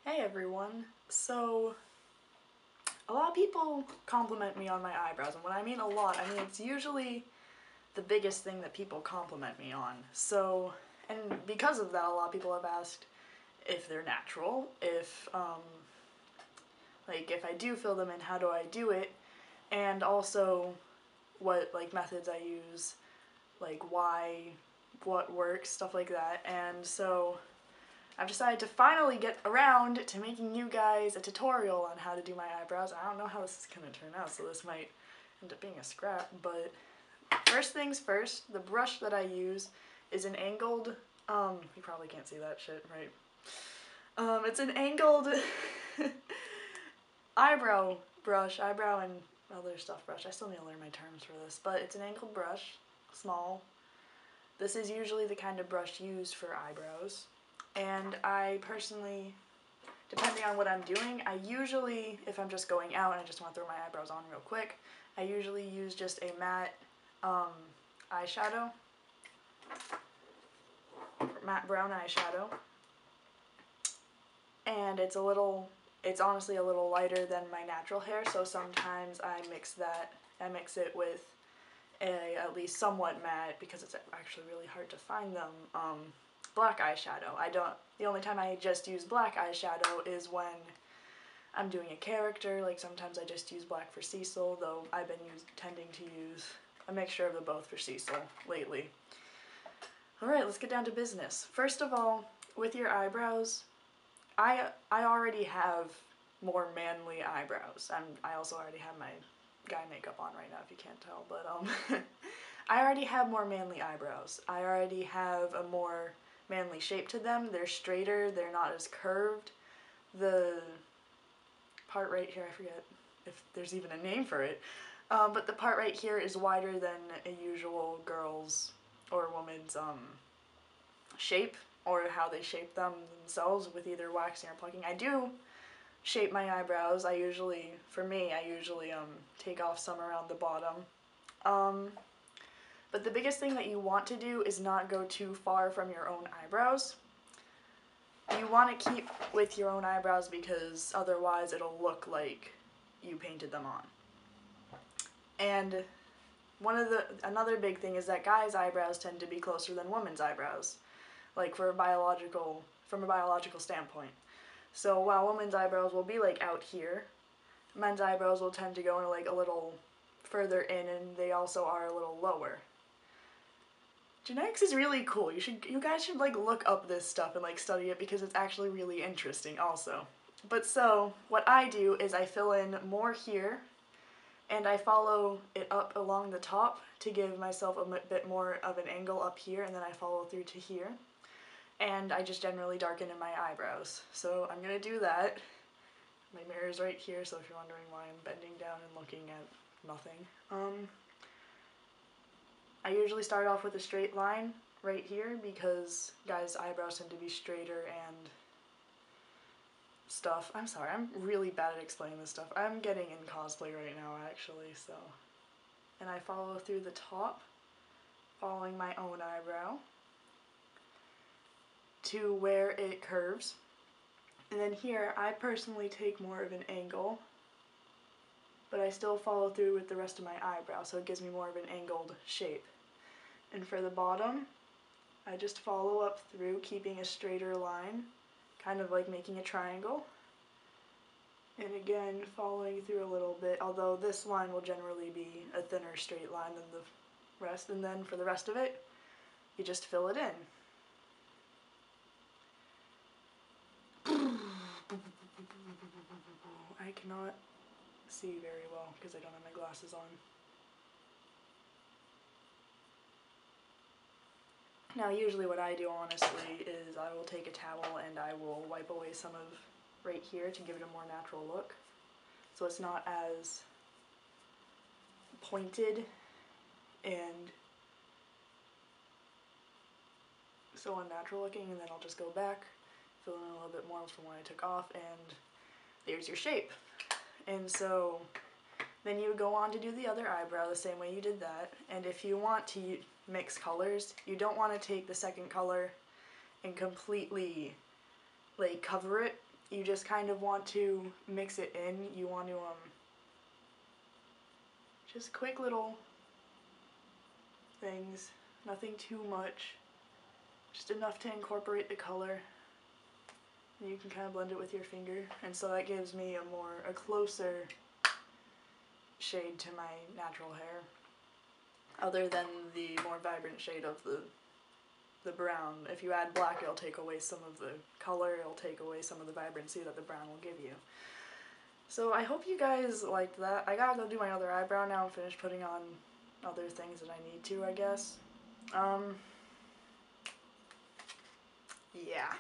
Hey everyone. So, a lot of people compliment me on my eyebrows, and when I mean a lot, I mean it's usually the biggest thing that people compliment me on. So, and because of that, a lot of people have asked if they're natural, if I do fill them in, how do I do it, and also what, methods I use, why, what works, stuff like that. And so, I've decided to finally get around to making you guys a tutorial on how to do my eyebrows. I don't know how this is going to turn out, so this might end up being a scrap, but first things first, the brush that I use is an angled, you probably can't see that shit, right? It's an angled eyebrow brush, eyebrow and other stuff brush. I still need to learn my terms for this, but it's an angled brush, small. This is usually the kind of brush used for eyebrows. And I personally, depending on what I'm doing, I usually, if I'm just going out and I just want to throw my eyebrows on real quick, I usually use just a matte eyeshadow, matte brown eyeshadow, and it's honestly a little lighter than my natural hair, so sometimes I mix it with at least somewhat matte, because it's actually really hard to find them, black eyeshadow. The only time I just use black eyeshadow is when I'm doing a character, like sometimes I just use black for Cecil, though I've been tending to use a mixture of the both for Cecil lately. Alright, let's get down to business. First of all, with your eyebrows, I already have more manly eyebrows. I also already have my guy makeup on right now, if you can't tell, but I already have more manly eyebrows. I already have a more manly shape to them. They're straighter, they're not as curved. The part right here, I forget if there's even a name for it, but the part right here is wider than a usual girl's or woman's shape, or how they shape them themselves with either waxing or plucking. I do shape my eyebrows. I usually take off some around the bottom. But the biggest thing that you want to do is not go too far from your own eyebrows. You want to keep with your own eyebrows, because otherwise it'll look like you painted them on. And another big thing is that guys' eyebrows tend to be closer than women's eyebrows, like from a biological standpoint. So while women's eyebrows will be like out here, men's eyebrows will tend to go in like a little further in, and they also are a little lower. Genetics is really cool. You guys should like look up this stuff and like study it, because it's actually really interesting also. But so what I do is I fill in more here, and I follow it up along the top to give myself a bit more of an angle up here, and then I follow through to here. And I just generally darken in my eyebrows. So I'm gonna do that. My mirror's right here, so if you're wondering why I'm bending down and looking at nothing. I usually start off with a straight line right here, because guys' eyebrows tend to be straighter and stuff. I'm sorry, I'm really bad at explaining this stuff. I'm getting in cosplay right now, actually, so. And I follow through the top, following my own eyebrow to where it curves. And then here, I personally take more of an angle, but I still follow through with the rest of my eyebrow, so it gives me more of an angled shape. And for the bottom, I just follow up through, keeping a straighter line, kind of like making a triangle. And again, following through a little bit, although this line will generally be a thinner straight line than the rest. And then for the rest of it, you just fill it in. I cannot see very well because I don't have my glasses on. Now usually what I do, honestly, is I will take a towel and I will wipe away some of right here to give it a more natural look, so it's not as pointed and so unnatural looking, and then I'll just go back, fill in a little bit more from what I took off, and there's your shape. And so then you go on to do the other eyebrow the same way you did that, and if you want to mix colors, you don't want to take the second color and completely like cover it. you just kind of want to mix it in. You want to, just quick little things, nothing too much, just enough to incorporate the color. And you can kind of blend it with your finger, and so that gives me a closer shade to my natural hair, other than the more vibrant shade of the brown. If you add black, it'll take away some of the color, it'll take away some of the vibrancy that the brown will give you. So I hope you guys liked that. I gotta go do my other eyebrow now and finish putting on other things that I need to, I guess. Yeah.